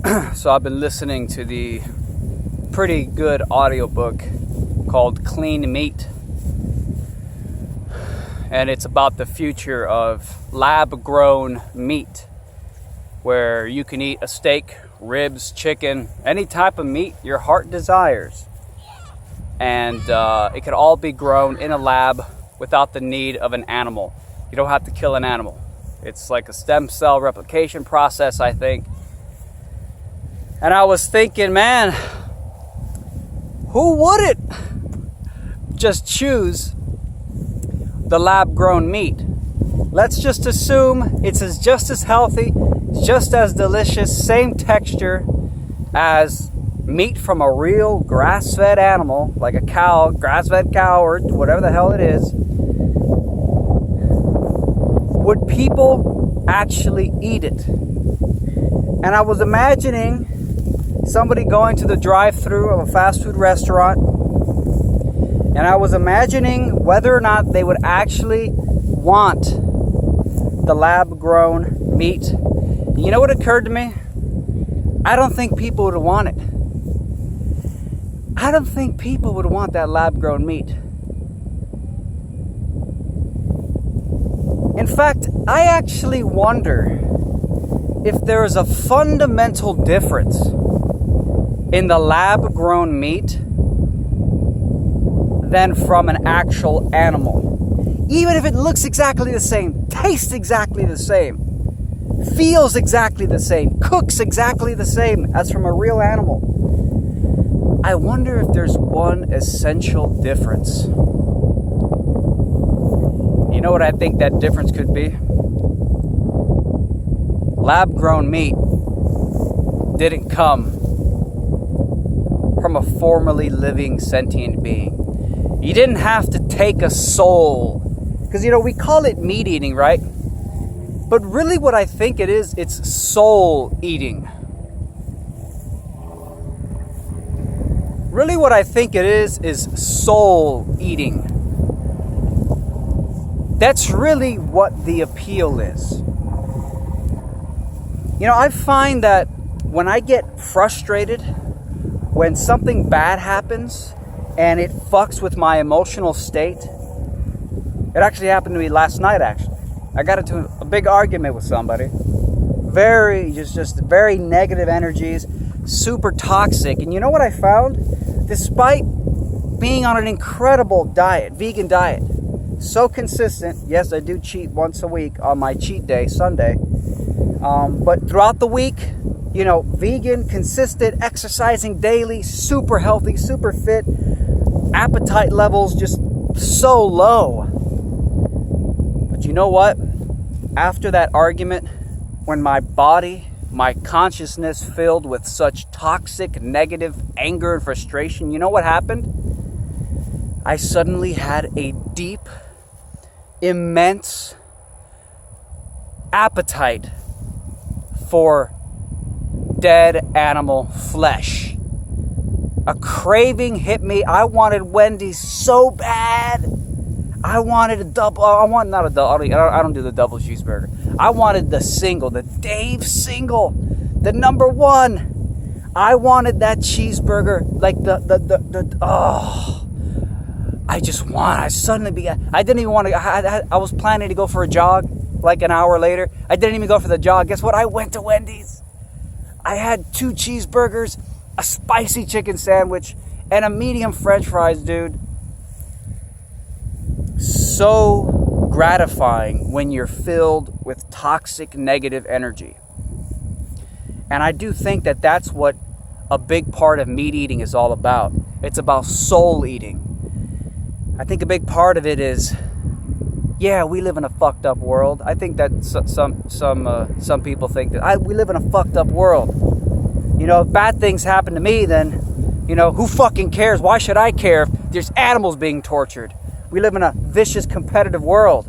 So I've been listening to the pretty good audiobook called Clean Meat. And it's about the future of lab-grown meat, where you can eat a steak, ribs, chicken, any type of meat your heart desires. And it can all be grown in a lab without the need of an animal. You don't have to kill an animal. It's like a stem cell replication process, I think. And I was thinking, man, who wouldn't just choose the lab-grown meat? Let's just assume it's just as healthy, just as delicious, same texture as meat from a real grass-fed animal, like a cow, grass-fed cow, or whatever the hell it is. Would people actually eat it? And I was imagining somebody going to the drive-thru of a fast food restaurant, and I was imagining whether or not they would actually want the lab-grown meat. You know what occurred to me? I don't think people would want it. I don't think people would want that lab-grown meat. In fact, I actually wonder if there is a fundamental difference in the lab-grown meat than from an actual animal. Even if it looks exactly the same, tastes exactly the same, feels exactly the same, cooks exactly the same as from a real animal. I wonder if there's one essential difference. You know what I think that difference could be? Lab-grown meat didn't come from a formerly living sentient being. You didn't have to take a soul. Because, we call it meat eating, right? But really what I think it is, it's soul eating. Really what I think it is soul eating. That's really what the appeal is. I find that when I get frustrated, when something bad happens and it fucks with my emotional state, it actually happened to me last night, actually. I got into a big argument with somebody. Just very negative energies, super toxic. And you know what I found? Despite being on an incredible diet, vegan diet, so consistent. Yes, I do cheat once a week on my cheat day, Sunday. But throughout the week, vegan, consistent, exercising daily, super healthy, super fit, appetite levels just so low. But you know what? After that argument, when my body, my consciousness filled with such toxic, negative anger and frustration, you know what happened? I suddenly had a deep, immense appetite for dead animal flesh. A craving hit me. I wanted Wendy's so bad. I wanted a double. I don't do the double cheeseburger. I wanted the single, the Dave single, the number one. I wanted that cheeseburger, like I didn't even want to. I was planning to go for a jog like an hour later. I didn't even go for the jog. Guess what? I went to Wendy's. I had 2 cheeseburgers, a spicy chicken sandwich, and a medium french fries, dude. So gratifying when you're filled with toxic, negative energy. And I do think that that's what a big part of meat eating is all about. It's about soul eating. I think a big part of it is, we live in a fucked up world. I think that some people think that we live in a fucked up world. If bad things happen to me, then, who fucking cares? Why should I care if there's animals being tortured? We live in a vicious, competitive world.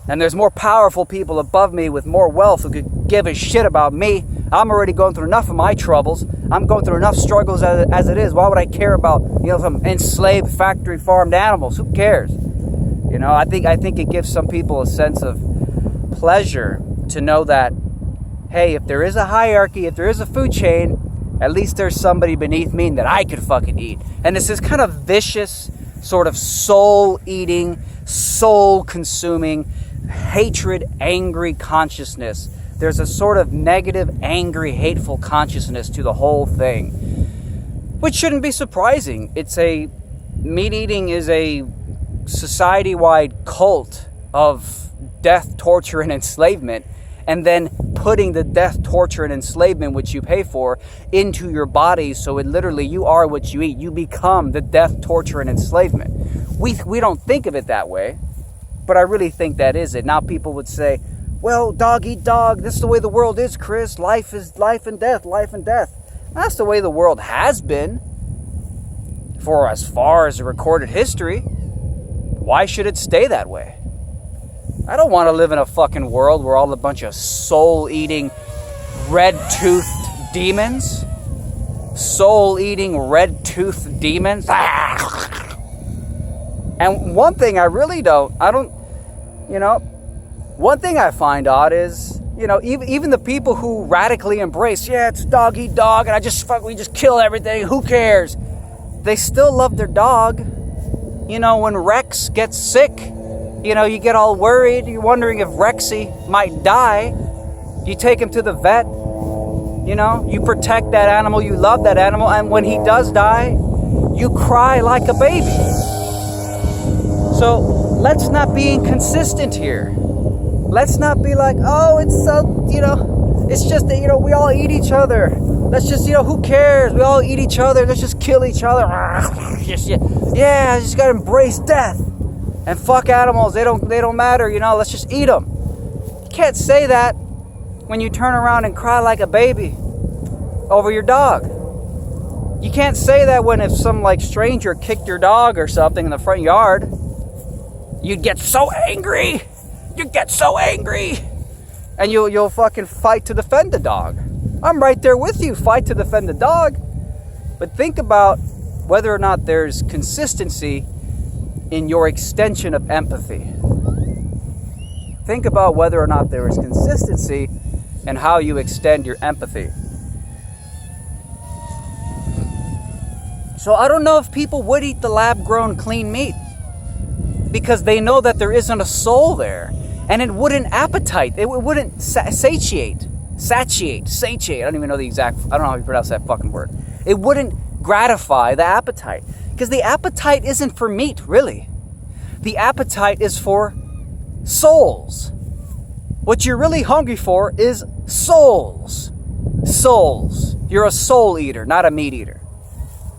And there's more powerful people above me with more wealth who could give a shit about me. I'm already going through enough of my troubles. I'm going through enough struggles as it is. Why would I care about, some enslaved factory farmed animals? Who cares? I think it gives some people a sense of pleasure to know that hey, if there is a hierarchy, if there is a food chain, at least there's somebody beneath me that I could fucking eat. And it's this kind of vicious, sort of soul-eating, soul-consuming, hatred, angry consciousness. There's a sort of negative, angry, hateful consciousness to the whole thing, which shouldn't be surprising. Meat eating is a society-wide cult of death, torture, and enslavement, and then putting the death, torture, and enslavement, which you pay for, into your body. So it literally, you are what you eat. You become the death, torture, and enslavement. We don't think of it that way, but I really think that is it. Now people would say, well, dog eat dog. This is the way the world is, Chris. Life is life and death, life and death. That's the way the world has been for as far as the recorded history. Why should it stay that way? I don't want to live in a fucking world where all a bunch of soul-eating, red-toothed demons. Soul-eating, red-toothed demons. And one thing one thing I find odd is, even the people who radically embrace, yeah, it's dog eat dog, and we just kill everything, who cares? They still love their dog. When Rex gets sick, you get all worried. You're wondering if Rexy might die. You take him to the vet. You protect that animal. You love that animal. And when he does die, you cry like a baby. So let's not be inconsistent here. Let's not be like, oh, it's so, it's just that, we all eat each other. Let's just, who cares? We all eat each other. Let's just kill each other. Just gotta embrace death. And fuck animals. They don't matter, let's just eat them. You can't say that when you turn around and cry like a baby over your dog. You can't say that when if some stranger kicked your dog or something in the front yard. You'd get so angry. You get so angry. And you'll fucking fight to defend the dog. I'm right there with you. Fight to defend the dog. But think about whether or not there's consistency in your extension of empathy. Think about whether or not there is consistency in how you extend your empathy. So I don't know if people would eat the lab-grown clean meat because they know that there isn't a soul there. And it wouldn't appetite. It wouldn't satiate. I don't even know I don't know how you pronounce that fucking word. It wouldn't gratify the appetite. Because the appetite isn't for meat, really. The appetite is for souls. What you're really hungry for is souls. Souls. You're a soul eater, not a meat eater.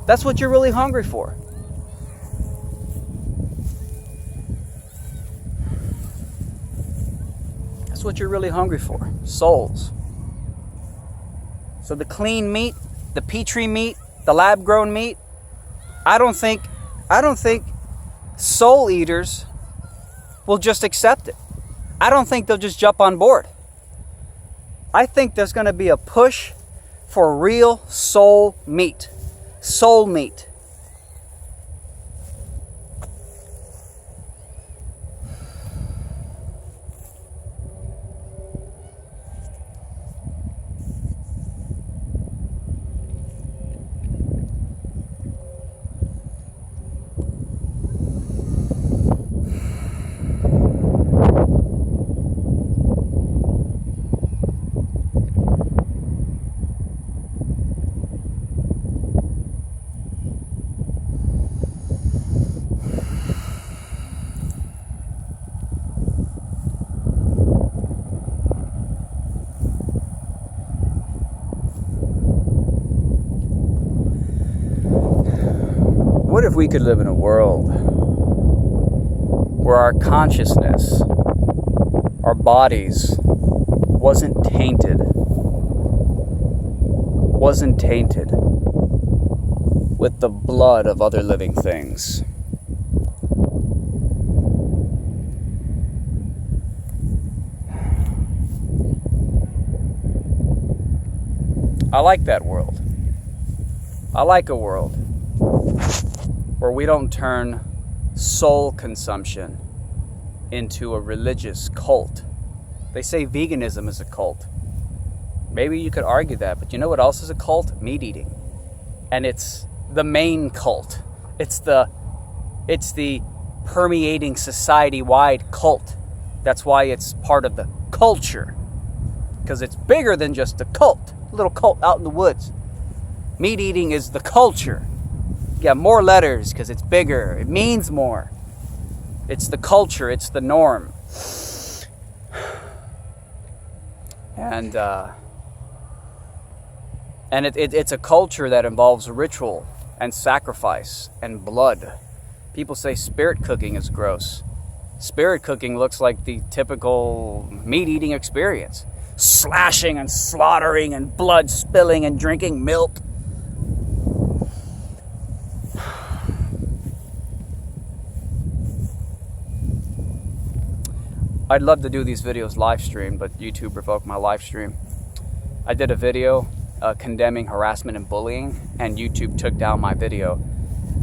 That's what you're really hungry for. That's what you're really hungry for. Souls. So the clean meat, the Petri meat, the lab-grown meat, I don't think soul eaters will just accept it. I don't think they'll just jump on board. I think there's going to be a push for real soul meat. Soul meat. What if we could live in a world where our consciousness, our bodies, wasn't tainted with the blood of other living things? I like that world. I like a world where we don't turn soul consumption into a religious cult. They say veganism is a cult. Maybe you could argue that, but you know what else is a cult? Meat eating. And it's the main cult. It's the permeating society-wide cult. That's why it's part of the culture. Because it's bigger than just a cult. A little cult out in the woods. Meat eating is the culture. You got more letters because it's bigger. It means more. It's the culture. It's the norm. And it's a culture that involves ritual and sacrifice and blood. People say spirit cooking is gross. Spirit cooking looks like the typical meat-eating experience. Slashing and slaughtering and blood spilling and drinking milk. I'd love to do these videos live stream, but YouTube revoked my live stream. I did a video condemning harassment and bullying, and YouTube took down my video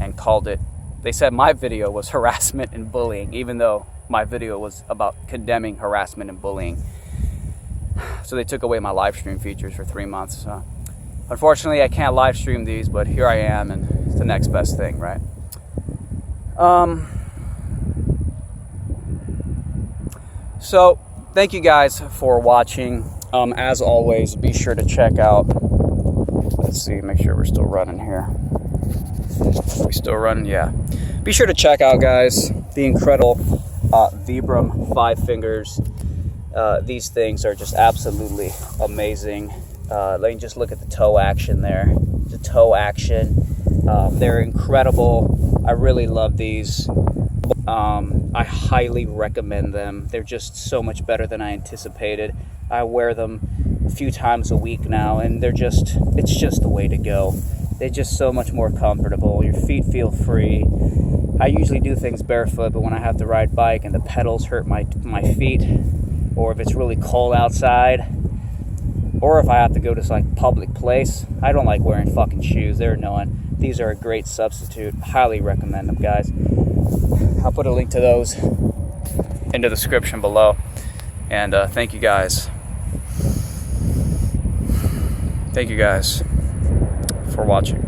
and called it, they said my video was harassment and bullying, even though my video was about condemning harassment and bullying. So they took away my live stream features for 3 months. So unfortunately, I can't live stream these, but here I am, and it's the next best thing, right? So thank you guys for watching. As always, be sure to check out, let's see, make sure we're still running here. Are we still running? Yeah. Be sure to check out, guys, the incredible Vibram 5 fingers. These things are just absolutely amazing. Let me just look at the toe action there. The toe action. They're incredible. I really love these. I highly recommend them. They're just so much better than I anticipated. I wear them a few times a week now, and it's just the way to go. They're just so much more comfortable. Your feet feel free. I usually do things barefoot, but when I have to ride bike and the pedals hurt my feet, or if it's really cold outside, or if I have to go to some public place, I don't like wearing fucking shoes. They're annoying. These are a great substitute. Highly recommend them, guys. I'll put a link to those in the description below. And thank you guys. Thank you guys for watching.